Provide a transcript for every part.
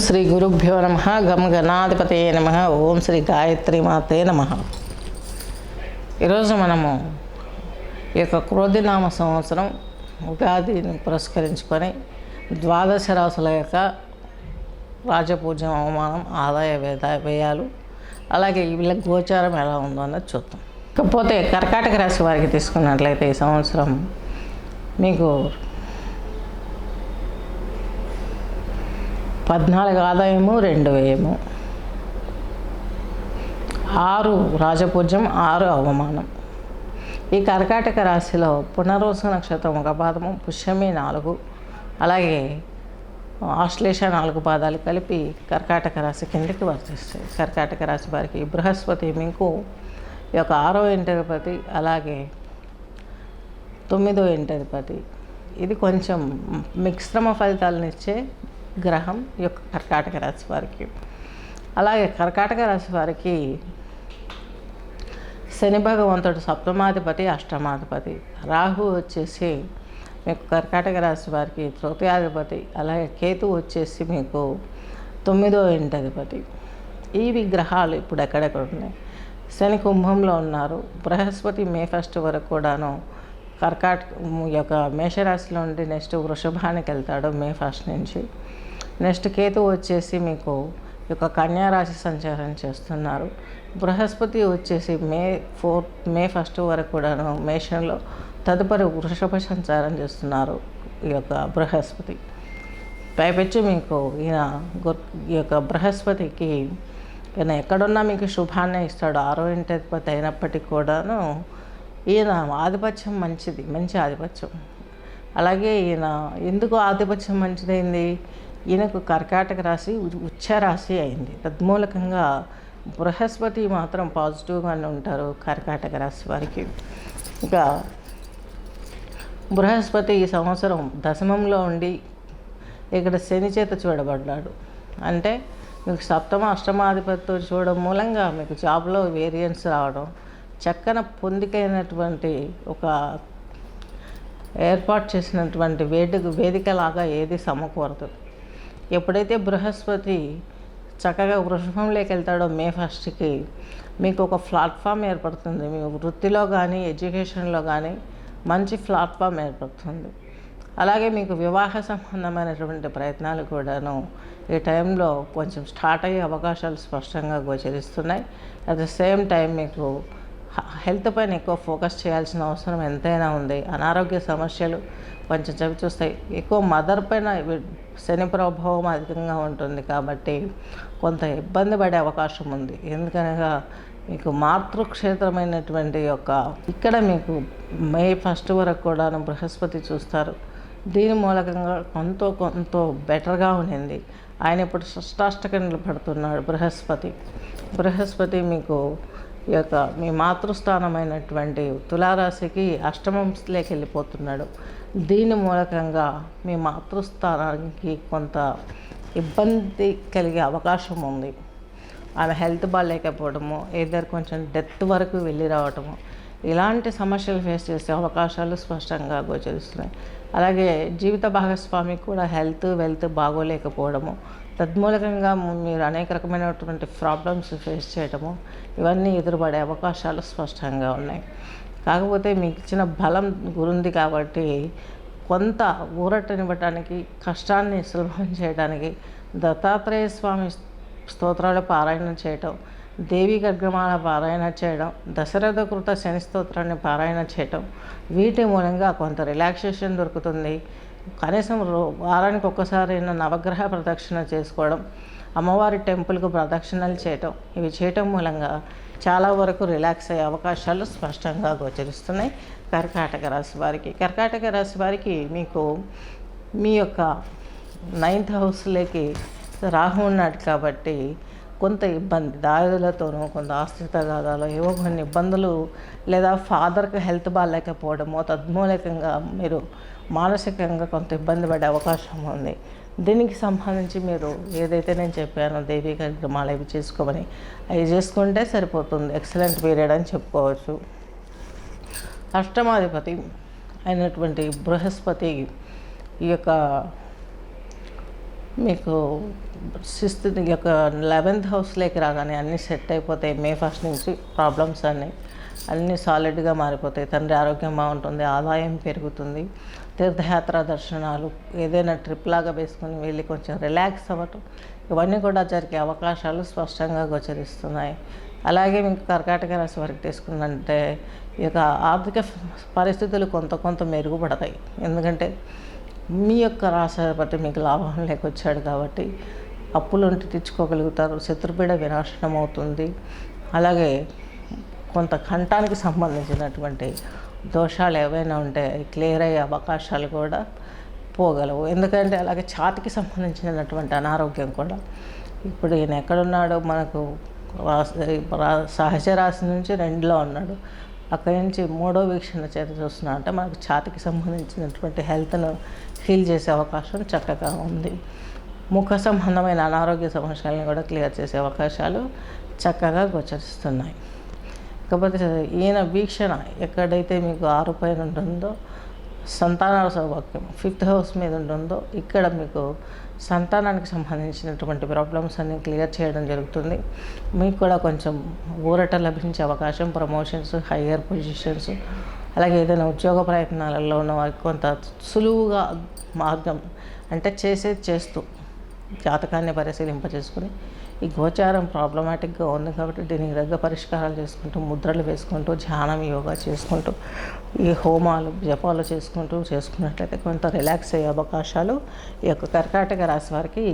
శ్రీ గురుభ్యో నమ. గం గణాధిపతయే నమ. ఓం శ్రీ గాయత్రి మాతే నమ. ఈరోజు మనము ఈ యొక్క క్రోధినామ సంవత్సరం ఉగాదిని పురస్కరించుకొని ద్వాదశ రాశుల యొక్క రాజపూజ్యం, అవమానం, ఆదాయ వ్యయాలు, అలాగే వీళ్ళ గోచారం ఎలా ఉందో అన్నది చూద్దాం. ఇకపోతే కర్కాటక రాశి వారికి తీసుకున్నట్లయితే ఈ సంవత్సరం మీకు 14 ఆదాయము, 2 వ్యయము, 6 రాజపూజ్యం, 6 అవమానం. ఈ కర్కాటక రాశిలో పునర్వసు నక్షత్రం 1 పాదము, పుష్యమి 4, అలాగే ఆశ్లేష 4 పాదాలు కలిపి కర్కాటక రాశి కిందకి వర్తిస్తాయి. కర్కాటక రాశి వారికి బృహస్పతి మీకు ఈ యొక్క 6వ ఇంటధిపతి, అలాగే 9వ ఇంటధిపతి. ఇది కొంచెం మిశ్రమ ఫలితాలను ఇచ్చే గ్రహం ఈ యొక్క కర్కాటక రాశి వారికి. అలాగే కర్కాటక రాశి వారికి శని భగవంతుడు సప్తమాధిపతి, అష్టమాధిపతి. రాహు వచ్చేసి మీకు కర్కాటక రాశి వారికి తృతీయాధిపతి, అలాగే కేతు వచ్చేసి మీకు 9వ ఇంటధిపతి. ఈ విగ్రహాలు ఇప్పుడు ఎక్కడెక్కడ ఉన్నాయి? శని కుంభంలో ఉన్నారు. బృహస్పతి మే 1 వరకు కూడాను యొక్క మేషరాశిలో ఉండి నెక్స్ట్ వృషభానికి వెళ్తాడు మే 1 నుంచి. నెక్స్ట్ కేతు వచ్చేసి మీకు ఈ యొక్క కన్యారాశి సంచారం చేస్తున్నారు. బృహస్పతి వచ్చేసి మే 1 వరకు కూడాను మేషంలో, తదుపరి వృషభ సంచారం చేస్తున్నారు ఈ యొక్క బృహస్పతి. పైపెచ్చు మీకు ఈ యొక్క బృహస్పతికి ఈయన ఎక్కడున్నా మీకు శుభాన్ని ఇస్తాడు. 6వ ఇంటధిపతి అయినప్పటికీ కూడాను ఈయన ఆధిపత్యం మంచి ఆధిపత్యం. అలాగే ఈయన ఎందుకు ఆధిపత్యం మంచిదైంది? ఈయనకు కర్కాటక రాశి ఉచ్చరాశి అయింది. తద్మూలకంగా బృహస్పతి మాత్రం పాజిటివ్గానే ఉంటారు కర్కాటక రాశి వారికి. ఇంకా బృహస్పతి ఈ సంవత్సరం దశమంలో ఉండి ఇక్కడ శని చేత చూడబడ్డాడు. అంటే మీకు సప్తమ అష్టమాధిపతితో చూడడం మూలంగా మీకు జాబ్లో వేరియన్స్ రావడం, చక్కన పొందికైనటువంటి ఒక ఏర్పాటు చేసినటువంటి వేదికలాగా ఏది సమకూరదు. ఎప్పుడైతే బృహస్పతి చక్కగా వృషభంలోకి వెళ్తాడో మే 1కి మీకు ఒక ప్లాట్ఫామ్ ఏర్పడుతుంది. మీ వృత్తిలో కానీ ఎడ్యుకేషన్లో కానీ మంచి ప్లాట్ఫామ్ ఏర్పడుతుంది. అలాగే మీకు వివాహ సంబంధమైనటువంటి ప్రయత్నాలు కూడాను ఈ టైంలో కొంచెం స్టార్ట్ అయ్యే అవకాశాలు స్పష్టంగా గోచరిస్తున్నాయి. అట్ ద సేమ్ టైం మీకు హెల్త్ పైన ఎక్కువ ఫోకస్ చేయాల్సిన అవసరం ఎంతైనా ఉంది. అనారోగ్య సమస్యలు కొంచెం చవి చూస్తాయి. ఎక్కువ మదర్ పైన శని ప్రభావం అధికంగా ఉంటుంది కాబట్టి కొంత ఇబ్బంది పడే అవకాశం ఉంది. ఎందుకనగా మీకు మాతృక్షేత్రమైనటువంటి ఇక్కడ మీకు మే 1 వరకు కూడా బృహస్పతి చూస్తారు. దీని మూలకంగా కొంత బెటర్గా ఉండింది. ఆయన ఇప్పుడు షష్టాష్టకంలో పడుతున్నాడు బృహస్పతి మీకు ఈ యొక్క మీ మాతృస్థానమైనటువంటి తులారాశికి అష్టమంలోకి వెళ్ళిపోతున్నాడు. దీని మూలకంగా మీ మాతృస్థానానికి కొంత ఇబ్బంది కలిగే అవకాశం ఉంది. ఆమె హెల్త్ బాగాలేకపోవడము, ఏదైనా కొంచెం డెత్ వరకు వెళ్ళి రావటము, ఇలాంటి సమస్యలు ఫేస్ చేసే అవకాశాలు స్పష్టంగా గోచరిస్తున్నాయి. అలాగే జీవిత భాగస్వామికి కూడా వెల్త్ బాగోలేకపోవడము, తద్మూలకంగా మీరు అనేక రకమైనటువంటి ప్రాబ్లమ్స్ ఫేస్ చేయడము, ఇవన్నీ ఎదురుపడే అవకాశాలు స్పష్టంగా ఉన్నాయి. కాకపోతే మీకు ఇచ్చిన బలం గురుంది కాబట్టి కొంత ఊరటనివ్వటానికి, కష్టాన్ని సులభం చేయడానికి దత్తాత్రేయ స్వామి స్తోత్రాలు పారాయణ చేయటం, దేవి గర్గమాల పారాయణ చేయడం, దశరథ కృత శని స్తోత్రాన్ని పారాయణ చేయటం, వీటి మూలంగా కొంత రిలాక్సేషన్ దొరుకుతుంది. కనీసం వారానికి ఒక్కసారైనా నవగ్రహ ప్రదక్షిణ చేసుకోవడం, అమ్మవారి టెంపుల్కు ప్రదక్షిణలు చేయటం, ఇవి చేయటం మూలంగా చాలా వరకు రిలాక్స్ అయ్యే అవకాశాలు స్పష్టంగా గోచరిస్తున్నాయి కర్కాటక రాశి వారికి. కర్కాటక రాశి వారికి మీకు మీ యొక్క 9th హౌస్లోకి రాహు ఉన్నాడు కాబట్టి కొంత ఇబ్బంది, దాయులతోనూ కొంత ఆస్తి తగాదాలు, ఏవో కొన్ని ఇబ్బందులు, లేదా ఫాదర్కి హెల్త్ బాగాలేకపోవడమో, తద్మూలకంగా మీరు మానసికంగా కొంత ఇబ్బంది పడే అవకాశం ఉంది. దీనికి సంబంధించి మీరు ఏదైతే నేను చెప్పానో దేవీ కార్యక్రమాలు ఇవి చేసుకోమని అవి చేసుకుంటే సరిపోతుంది. ఎక్సలెంట్ పీరియడ్ అని చెప్పుకోవచ్చు. అష్టమాధిపతి అయినటువంటి బృహస్పతి ఈ యొక్క మీకు సిక్స్త్ యొక్క 11th హౌస్లోకి రాగానే అన్నీ సెట్ అయిపోతాయి. మే 1 నుంచి ప్రాబ్లమ్స్ అన్నీ సాలిడ్గా మారిపోతాయి. తండ్రి ఆరోగ్యం బాగుంటుంది, ఆదాయం పెరుగుతుంది, తీర్థయాత్ర దర్శనాలు, ఏదైనా ట్రిప్ లాగా వేసుకుని వెళ్ళి కొంచెం రిలాక్స్ అవ్వటం, ఇవన్నీ కూడా జరిగే అవకాశాలు స్పష్టంగా గోచరిస్తున్నాయి. అలాగే మీకు కర్కాటక రాశి వారికి తీసుకుందంటే ఈ యొక్క ఆర్థిక పరిస్థితులు కొంత మెరుగుపడతాయి. ఎందుకంటే మీ యొక్క రాశి బట్టి మీకు లాభం లేకొచ్చాడు కాబట్టి అప్పులు ఉంటే తెచ్చుకోగలుగుతారు, శత్రుపీడ వినాశనం అవుతుంది. అలాగే కొంత కంఠానికి సంబంధించినటువంటి దోషాలు ఏవైనా ఉంటే క్లియర్ అయ్యే అవకాశాలు కూడా పోగలవు. ఎందుకంటే అలాగే ఛాతికి సంబంధించినటువంటి అనారోగ్యం కూడా ఇప్పుడు ఈయన ఎక్కడున్నాడో మనకు సహజ రాశి నుంచి 2లో ఉన్నాడు, అక్కడి నుంచి 3వ వీక్షణ చేత చూస్తున్నా అంటే మనకు ఛాతికి సంబంధించినటువంటి హెల్త్ను హీల్ చేసే అవకాశం చక్కగా ఉంది. ముఖ సంబంధమైన అనారోగ్య సమస్యలను కూడా క్లియర్ చేసే అవకాశాలు చక్కగా గోచరిస్తున్నాయి. కాకపోతే ఈయన వీక్షణ ఎక్కడైతే మీకు 6 పైన ఉంటుందో సంతాన సౌభాగ్యం 5th హౌస్ మీద ఉంటుందో ఇక్కడ మీకు సంతానానికి సంబంధించినటువంటి ప్రాబ్లమ్స్ అన్నీ క్లియర్ చేయడం జరుగుతుంది. మీకు కూడా కొంచెం ఊరట లభించే అవకాశం, ప్రమోషన్స్, హయ్యర్ పొజిషన్స్, అలాగే ఏదైనా ఉద్యోగ ప్రయత్నాలలో ఉన్న వారికి కొంత సులువుగా మార్గం అంటే చేస్తూ జాతకాన్ని పరిశీలింపజేసుకుని ఈ గోచారం ప్రాబ్లమాటిక్గా ఉంది కాబట్టి దీనికి దగ్గర పరిష్కారాలు చేసుకుంటూ, ముద్రలు వేసుకుంటూ, ధ్యానం, యోగా చేసుకుంటూ, ఈ హోమాలు జపాలు చేసుకున్నట్లయితే కొంత రిలాక్స్ అయ్యే అవకాశాలు ఈ యొక్క కర్కాటక రాశి వారికి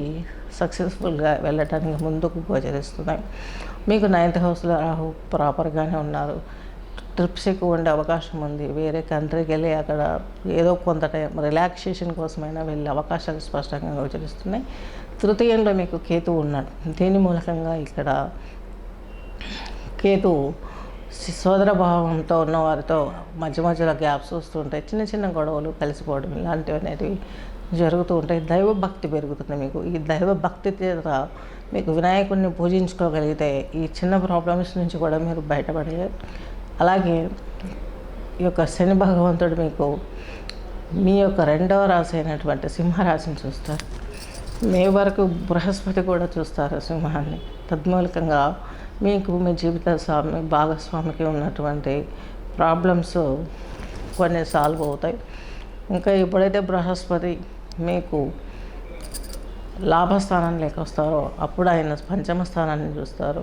సక్సెస్ఫుల్గా వెళ్ళటానికి ముందుకు గోచరిస్తున్నాయి. మీకు 9th హౌస్లో రాహు ప్రాపర్గానే ఉన్నారు. ట్రిప్స్ ఎక్కువ ఉండే అవకాశం ఉంది. వేరే కంట్రీకి వెళ్ళి అక్కడ ఏదో కొంత టైం రిలాక్సేషన్ కోసమైనా వెళ్ళే అవకాశాలు స్పష్టంగా గోచరిస్తున్నాయి. తృతీయంలో మీకు కేతువు ఉన్నాడు. దీని మూలకంగా ఇక్కడ కేతువు సోదర భావంతో ఉన్న వారితో మధ్యలో గ్యాప్స్ వస్తుంటాయి. చిన్న గొడవలు, కలిసిపోవడం ఇలాంటివి అనేవి జరుగుతూ ఉంటాయి. దైవభక్తి పెరుగుతుంది మీకు. ఈ దైవభక్తి చేత మీకు వినాయకుడిని పూజించుకోగలిగితే ఈ చిన్న ప్రాబ్లమ్స్ నుంచి కూడా మీరు బయటపడలేరు. అలాగే ఈ యొక్క శని భగవంతుడు మీకు మీ యొక్క 2వ రాశి అయినటువంటి సింహరాశిని చూస్తారు. మే వరకు బృహస్పతి కూడా చూస్తారు సింహాన్ని. తద్మూలకంగా మీకు మీ జీవిత భాగస్వామికి ఉన్నటువంటి ప్రాబ్లమ్స్ కొన్ని సాల్వ్ అవుతాయి. ఇంకా ఎప్పుడైతే బృహస్పతి మీకు లాభస్థానంలోకి వస్తారో అప్పుడు ఆయన 5వ స్థానాన్ని చూస్తారు.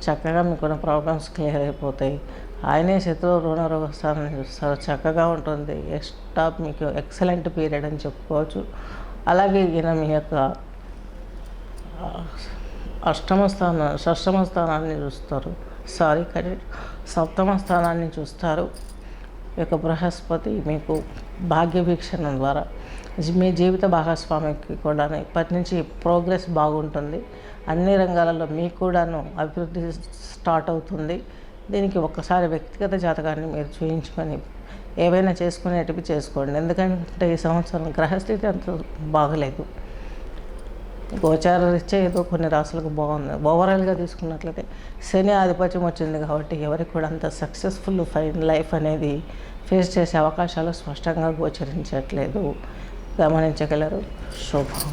చక్కగా మీకున్న ప్రాబ్లమ్స్ క్లియర్ అయిపోతాయి. ఆయనే శత్రువు రుణరోగ స్థానాన్ని చూస్తారు. చక్కగా ఉంటుంది. మీకు ఎక్సలెంట్ పీరియడ్ అని చెప్పుకోవచ్చు. అలాగే ఈయన మీ యొక్క షష్టమ స్థానాన్ని చూస్తారు. కానీ 7వ స్థానాన్ని చూస్తారు. ఈ యొక్క బృహస్పతి మీకు భాగ్య వీక్షణ ద్వారా మీ జీవిత భాగస్వామికి కూడా ఇప్పటి నుంచి ప్రోగ్రెస్ బాగుంటుంది. అన్ని రంగాలలో మీకు కూడాను అభివృద్ధి స్టార్ట్ అవుతుంది. దీనికి ఒక్కసారి వ్యక్తిగత జాతకాన్ని మీరు చూయించుకొని ఏవైనా చేసుకునేటివి చేసుకోండి. ఎందుకంటే ఈ సంవత్సరం గ్రహస్థితి అంత బాగలేదు. గోచార రీత్యా ఏదో కొన్ని రాసులకు బాగుంది. ఓవరాల్గా తీసుకున్నట్లయితే శని ఆధిపత్యం వచ్చింది కాబట్టి ఎవరికి కూడా అంత సక్సెస్ఫుల్ ఫైన్ లైఫ్ అనేది ఫేస్ చేసే అవకాశాలు స్పష్టంగా గోచరించట్లేదు. గమనించగలరు. శుభం.